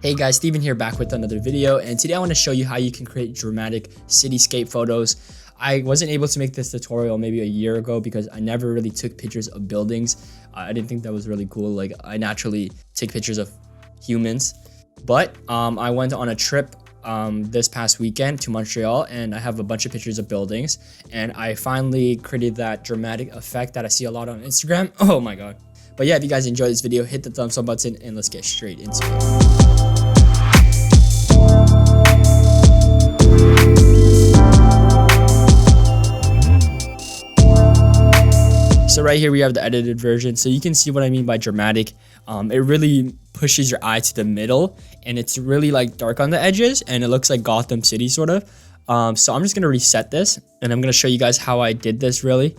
Hey guys, Steven here, back with another video, and today I want to show you how you can create dramatic cityscape photos. I wasn't able to make this tutorial maybe a year ago because I never really took pictures of buildings. I didn't think that was really cool. Like, I naturally take pictures of humans. But I went on a trip this past weekend to Montreal, and I have a bunch of pictures of buildings, and I finally created that dramatic effect that I see a lot on Instagram. Oh my god. But yeah, if you guys enjoyed this video, hit the thumbs up button and let's get straight into it. So right here we have the edited version, so you can see what I mean by dramatic. It really pushes your eye to the middle, and it's really like dark on the edges, and it looks like Gotham City sort of. So I'm just gonna reset this, and I'm gonna show you guys how I did this really.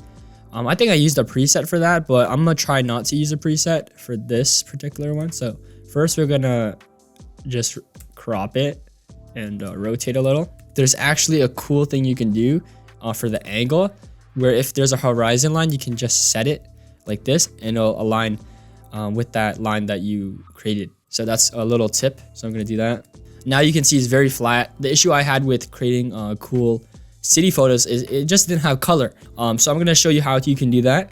I think I used a preset for that, but I'm gonna try not to use a preset for this particular one. So first we're gonna just crop it and rotate a little. There's actually a cool thing you can do for the angle, where if there's a horizon line, you can just set it like this and it'll align with that line that you created. So that's a little tip. So I'm gonna do that. Now you can see it's very flat. The issue I had with creating cool city photos is it just didn't have color. So I'm gonna show you how you can do that.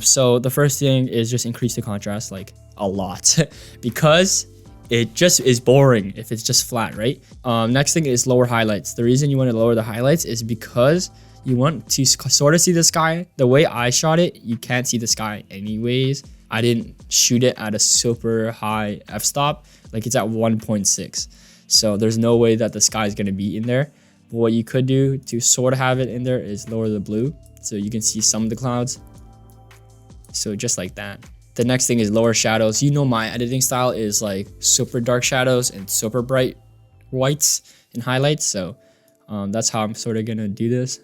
So the first thing is just increase the contrast like a lot because it just is boring if it's just flat, right? Next thing is lower highlights. The reason you want to lower the highlights is because you want to sort of see the sky. The way I shot it, you can't see the sky anyways. I didn't shoot it at a super high f-stop, like it's at 1.6. So there's no way that the sky is going to be in there. But what you could do to sort of have it in there is lower the blue, so you can see some of the clouds. So just like that. The next thing is lower shadows. You know my editing style is like super dark shadows and super bright whites and highlights. So that's how I'm sort of going to do this.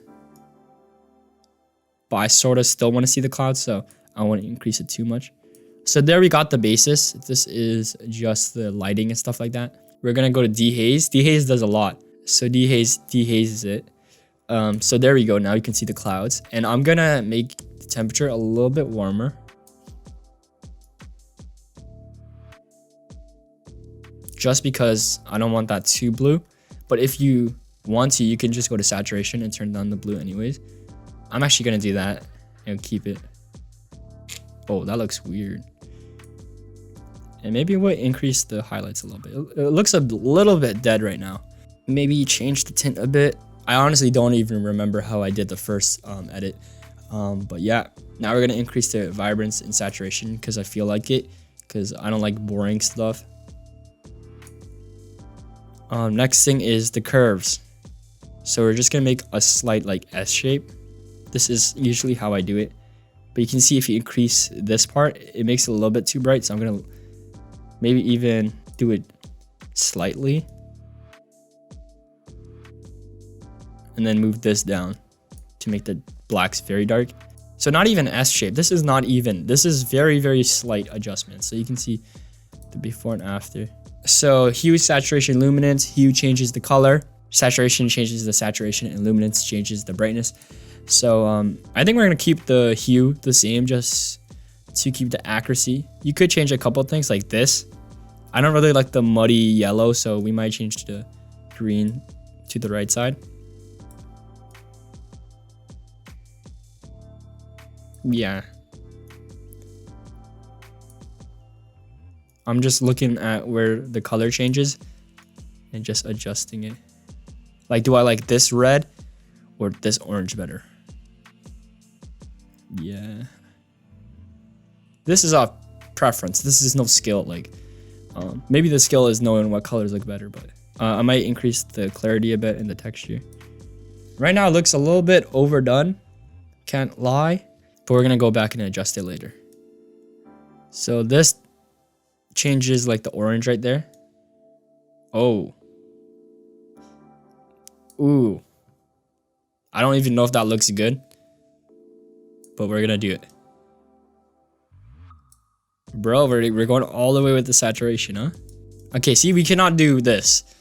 But I sort of still want to see the clouds, so I don't want to increase it too much. So there we got the basis. This is just the lighting and stuff like that. We're going to go to dehaze. Dehaze does a lot. So dehazes it. So there we go. Now you can see the clouds. And I'm going to make the temperature a little bit warmer. Just because I don't want that too blue. But if you want to, you can just go to saturation and turn down the blue anyways. I'm actually going to do that and keep it. Oh, that looks weird. And maybe we'll increase the highlights a little bit. It looks a little bit dead right now. Maybe change the tint a bit. I honestly don't even remember how I did the first edit. But yeah, now we're going to increase the vibrance and saturation because I feel like it. Because I don't like boring stuff. Next thing is the curves. So we're just going to make a slight like S shape. This is usually how I do it. But you can see if you increase this part, it makes it a little bit too bright. So I'm going to maybe even do it slightly. And then move this down to make the blacks very dark. So not even S shape. This is not even. This is very, very slight adjustments. So you can see the before and after. So hue, saturation, luminance. Hue changes the color. Saturation changes the saturation, and luminance changes the brightness. So I think we're going to keep the hue the same just to keep the accuracy. You could change a couple things like this. I don't really like the muddy yellow, so we might change the green to the right side. Yeah. I'm just looking at where the color changes and just adjusting it. Like, do I like this red or this orange better? Yeah. This is a preference. This is no skill. Like, maybe the skill is knowing what colors look better, but I might increase the clarity a bit in the texture. Right now it looks a little bit overdone. Can't lie. But we're going to go back and adjust it later. So this changes like the orange right there. Oh. Ooh. I don't even know if that looks good. But we're going to do it. Bro, we're going all the way with the saturation, huh? Okay, see, we cannot do this.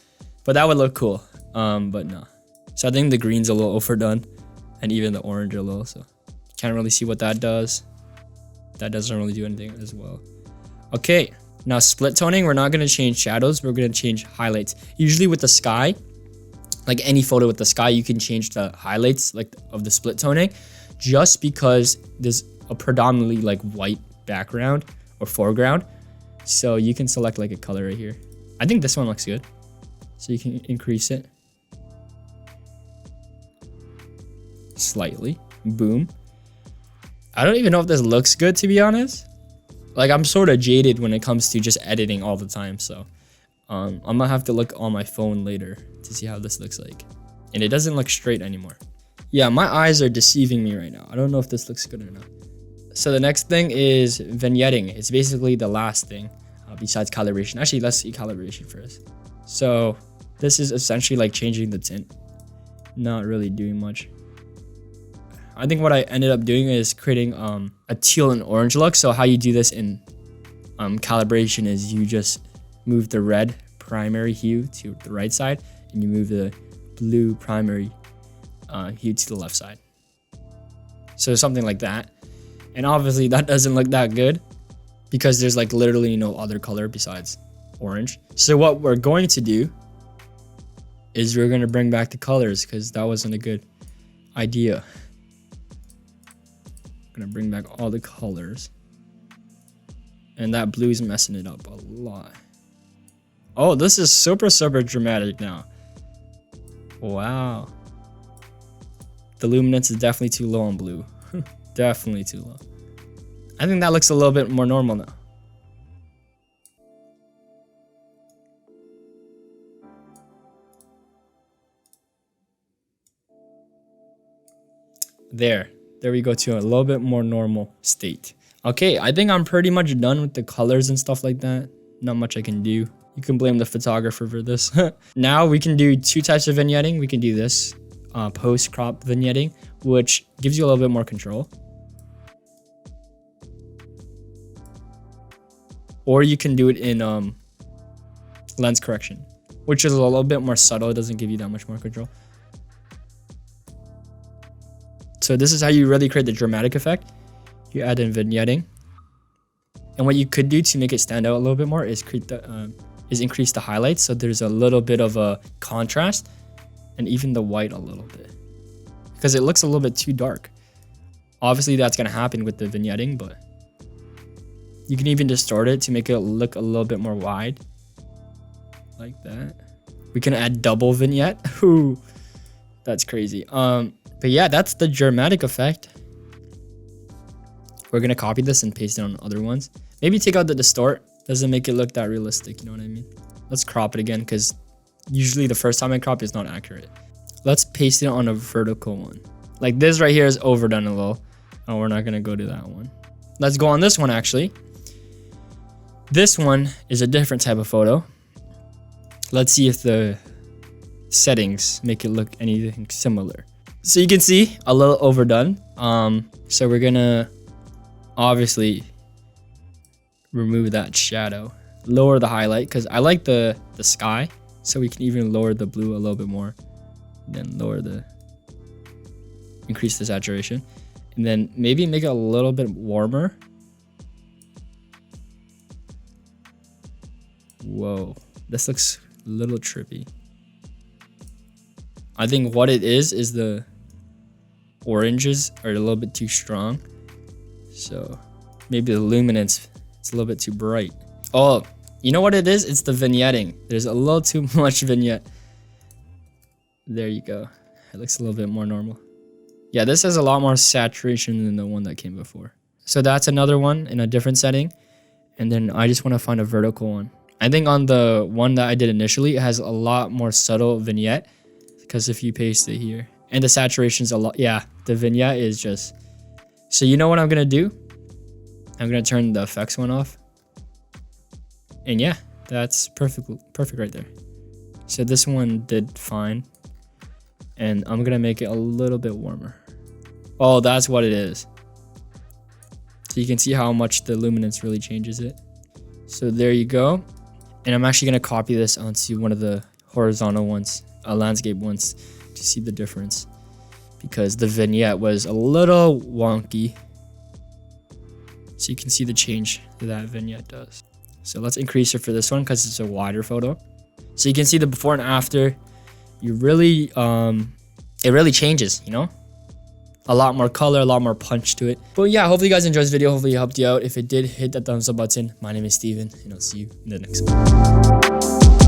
But that would look cool. But no. So I think the green's a little overdone. And even the orange a little, so. Can't really see what that does. That doesn't really do anything as well. Okay, Now split toning, we're not going to change shadows, we're going to change highlights. Usually with the sky, like any photo with the sky, you can change the highlights like of the split toning, just because there's a predominantly like white background or foreground. So you can select like a color right here. I think this one looks good. So you can increase it slightly. Boom. I don't even know if this looks good, to be honest. Like, I'm sort of jaded when it comes to just editing all the time. So I'm gonna have to look on my phone later to see how this looks like. And it doesn't look straight anymore. Yeah, my eyes are deceiving me right now. I don't know if this looks good or not. So the next thing is vignetting. It's basically the last thing besides calibration. Actually, let's see calibration first. So this is essentially like changing the tint. Not really doing much. I think what I ended up doing is creating a teal and orange look. So how you do this in calibration is you just move the red primary hue to the right side, and you move the blue primary hue to the left side. So something like that. And obviously that doesn't look that good because there's like literally no other color besides orange. So what we're going to do is we're going to bring back the colors because that wasn't a good idea. I'm going to bring back all the colors. And that blue is messing it up a lot. Oh, this is super, super dramatic now. Wow. The luminance is definitely too low on blue. Definitely too low. I think that looks a little bit more normal now. There we go to a little bit more normal state. Okay, I think I'm pretty much done with the colors and stuff like that. Not much I can do. You can blame the photographer for this. Now we can do two types of vignetting. We can do this post crop vignetting, which gives you a little bit more control. Or you can do it in lens correction, which is a little bit more subtle. It doesn't give you that much more control. So this is how you really create the dramatic effect. You add in vignetting. And what you could do to make it stand out a little bit more is increase the highlights. So there's a little bit of a contrast and even the white a little bit because it looks a little bit too dark. Obviously that's going to happen with the vignetting, but you can even distort it to make it look a little bit more wide like that. We can add double vignette. Ooh, that's crazy. But yeah, that's the dramatic effect. We're gonna copy this and paste it on other ones. Maybe take out the distort. Doesn't make it look that realistic, you know what I mean? Let's crop it again because usually the first time I crop is not accurate. Let's paste it on a vertical one. Like this right here is overdone a little. Oh, we're not gonna go to that one. Let's go on this one actually. This one is a different type of photo. Let's see if the settings make it look anything similar. So you can see a little overdone. So we're gonna obviously remove that shadow, lower the highlight because I like the sky, so we can even lower the blue a little bit more, then increase the saturation, and then maybe make it a little bit warmer. Whoa, this looks a little trippy. I think what it is the oranges are a little bit too strong. So maybe the luminance, it's a little bit too bright. Oh, you know what it is? It's the vignetting. There's a little too much vignette. There you go. It looks a little bit more normal. Yeah, this has a lot more saturation than the one that came before. So that's another one in a different setting. And then I just want to find a vertical one. I think on the one that I did initially, it has a lot more subtle vignette because if you paste it here and the saturation's a lot. Yeah, the vignette is just, so you know what I'm going to do? I'm going to turn the effects one off. And yeah, that's perfect right there. So this one did fine. And I'm going to make it a little bit warmer. Oh, that's what it is. So you can see how much the luminance really changes it. So there you go. And I'm actually going to copy this onto one of the horizontal ones, landscape ones, to see the difference. Because the vignette was a little wonky. So you can see the change that vignette does. So let's increase it for this one because it's a wider photo. So you can see the before and after. You really, it really changes, you know? A lot more color, a lot more punch to it. But yeah, hopefully you guys enjoyed this video. Hopefully it helped you out. If it did, hit that thumbs up button. My name is Steven, and I'll see you in the next one.